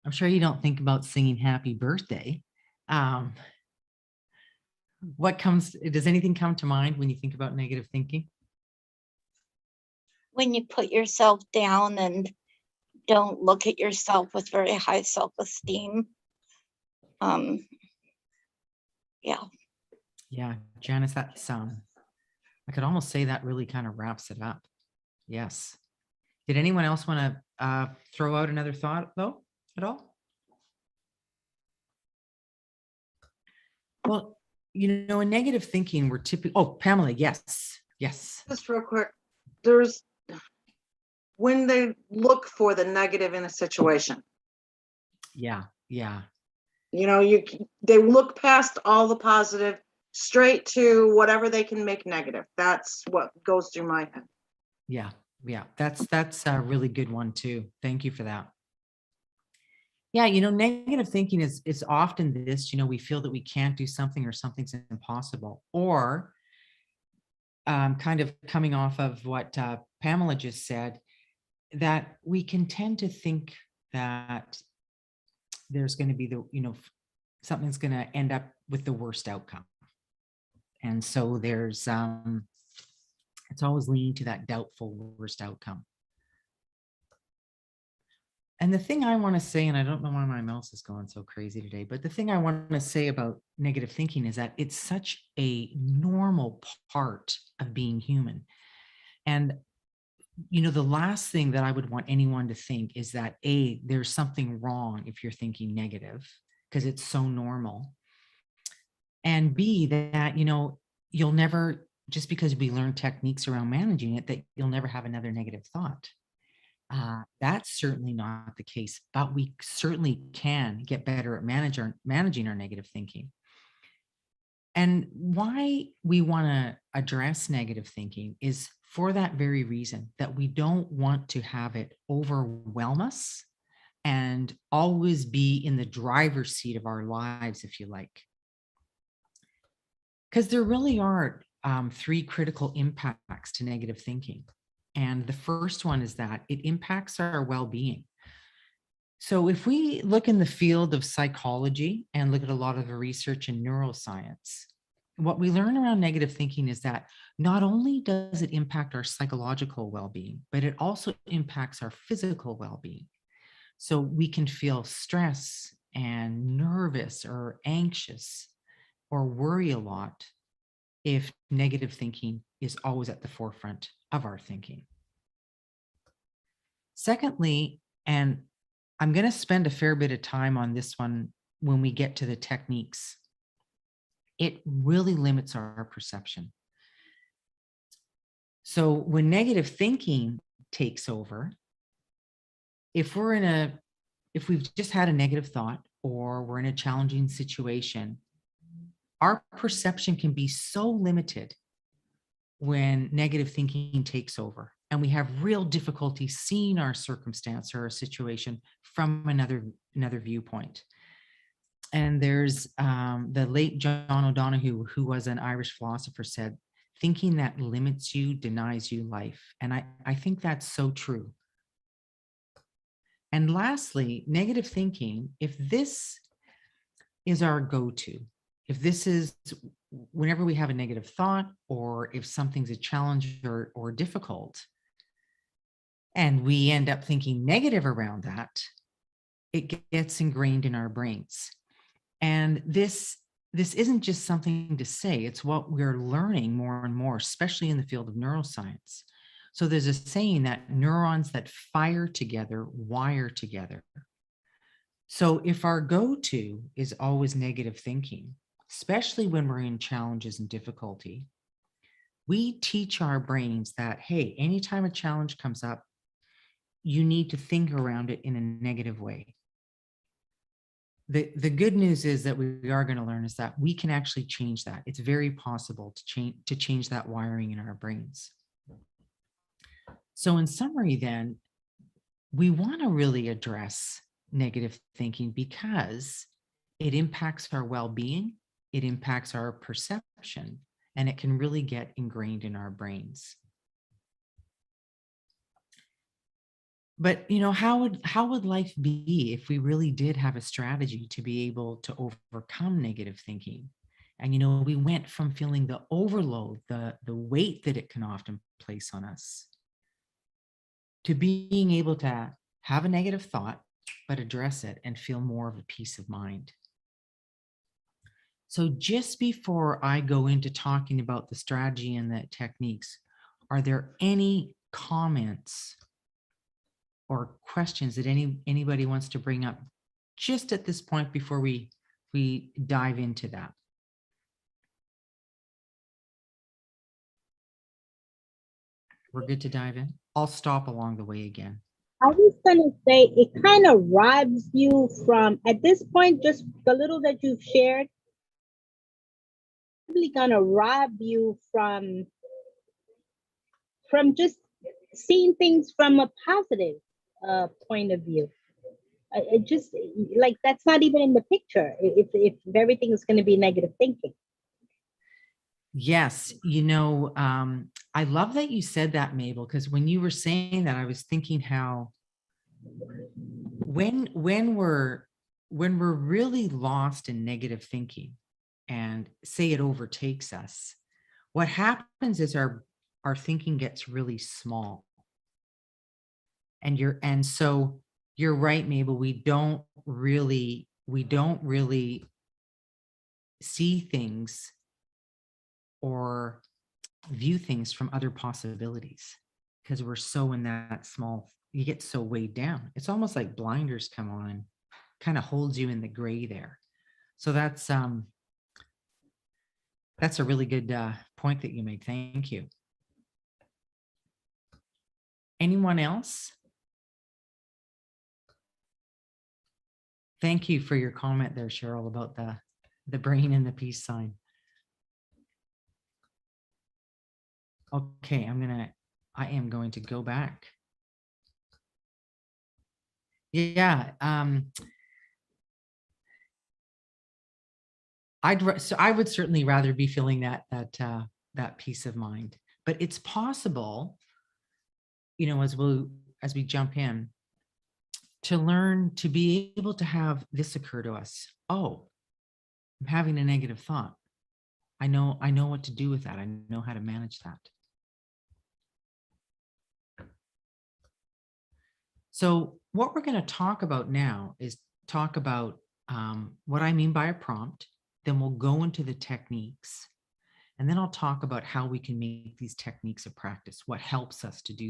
I'm sure you don't think about singing happy birthday. Um, does anything come to mind when you think about negative thinking? When you put yourself down and don't look at yourself with very high self-esteem. Um, yeah. Yeah, Janice, I could almost say that really kind of wraps it up. Yes. Did anyone else want to throw out another thought though, at all? Well, in negative thinking, we're typically, oh, Pamela, yes, yes. Just real quick, there's when they look for the negative in a situation, Yeah, yeah, they look past all the positive straight to whatever they can make negative. That's what goes through my head. yeah, yeah. That's a really good one too. Thank you for that. Yeah, negative thinking is often this, we feel that we can't do something or something's impossible, or kind of coming off of what Pamela just said, that we can tend to think that there's going to be something's going to end up with the worst outcome. And so it's always leaning to that doubtful worst outcome. And the thing I want to say, and I don't know why my mouse is going so crazy today, but the thing I want to say about negative thinking is that it's such a normal part of being human. And, the last thing that I would want anyone to think is that there's something wrong if you're thinking negative, because it's so normal. And B, that, you'll never, just because we learn techniques around managing it, that you'll never have another negative thought. That's certainly not the case, but we certainly can get better at managing our negative thinking. And why we want to address negative thinking is for that very reason, that we don't want to have it overwhelm us and always be in the driver's seat of our lives, if you like. Because there really are three critical impacts to negative thinking. And the first one is that it impacts our well-being. So if we look in the field of psychology and look at a lot of the research in neuroscience, what we learn around negative thinking is that not only does it impact our psychological well-being, but it also impacts our physical well-being. So we can feel stress and nervous or anxious or worry a lot if negative thinking is always at the forefront of our thinking. Secondly, and I'm going to spend a fair bit of time on this one when we get to the techniques, it really limits our perception. So when negative thinking takes over, if we've just had a negative thought or we're in a challenging situation, our perception can be so limited when negative thinking takes over, and we have real difficulty seeing our circumstance or our situation from another viewpoint. And there's the late John O'Donohue, who was an Irish philosopher, said, thinking that limits you denies you life. And I think that's so true. And lastly, negative thinking, if this is our go-to, if this is whenever we have a negative thought, or if something's a challenge or difficult, and we end up thinking negative around that, it gets ingrained in our brains. And this isn't just something to say, it's what we're learning more and more, especially in the field of neuroscience. So there's a saying that neurons that fire together wire together. So if our go-to is always negative thinking, especially when we're in challenges and difficulty, we teach our brains that, hey, anytime a challenge comes up, you need to think around it in a negative way. The good news is that we are going to learn is that we can actually change that. It's very possible to change that wiring in our brains. So in summary, then, we want to really address negative thinking because it impacts our well-being, it impacts our perception, and it can really get ingrained in our brains. But how would life be if we really did have a strategy to be able to overcome negative thinking? And we went from feeling the overload, the weight that it can often place on us, to being able to have a negative thought, but address it and feel more of a peace of mind. So just before I go into talking about the strategy and the techniques, are there any comments or questions that anybody wants to bring up just at this point before we dive into that? We're good to dive in. I'll stop along the way again. I was gonna say it kind of robs you from, at this point, just the little that you've shared, really gonna rob you from just seeing things from a positive point of view. It just, like, that's not even in the picture if everything is going to be negative thinking. Yes, I love that you said that, Mabel, because when you were saying that, I was thinking how when we're really lost in negative thinking and say it overtakes us, what happens is our thinking gets really small. And so you're right, Mabel, we don't really see things or view things from other possibilities because we're so in that small, you get so weighed down. It's almost like blinders come on and kind of holds you in the gray there. So that's a really good point that you made. Thank you. Anyone else? Thank you for your comment there, Cheryl, about the brain and the peace sign. Okay, I am going to go back. Yeah, I would certainly rather be feeling that peace of mind. But it's possible, as we jump in, to learn to be able to have this occur to us. Oh, I'm having a negative thought. I know what to do with that. I know how to manage that. So what we're going to talk about now is talk about what I mean by a prompt. Then we'll go into the techniques. And then I'll talk about how we can make these techniques a practice, what helps us to do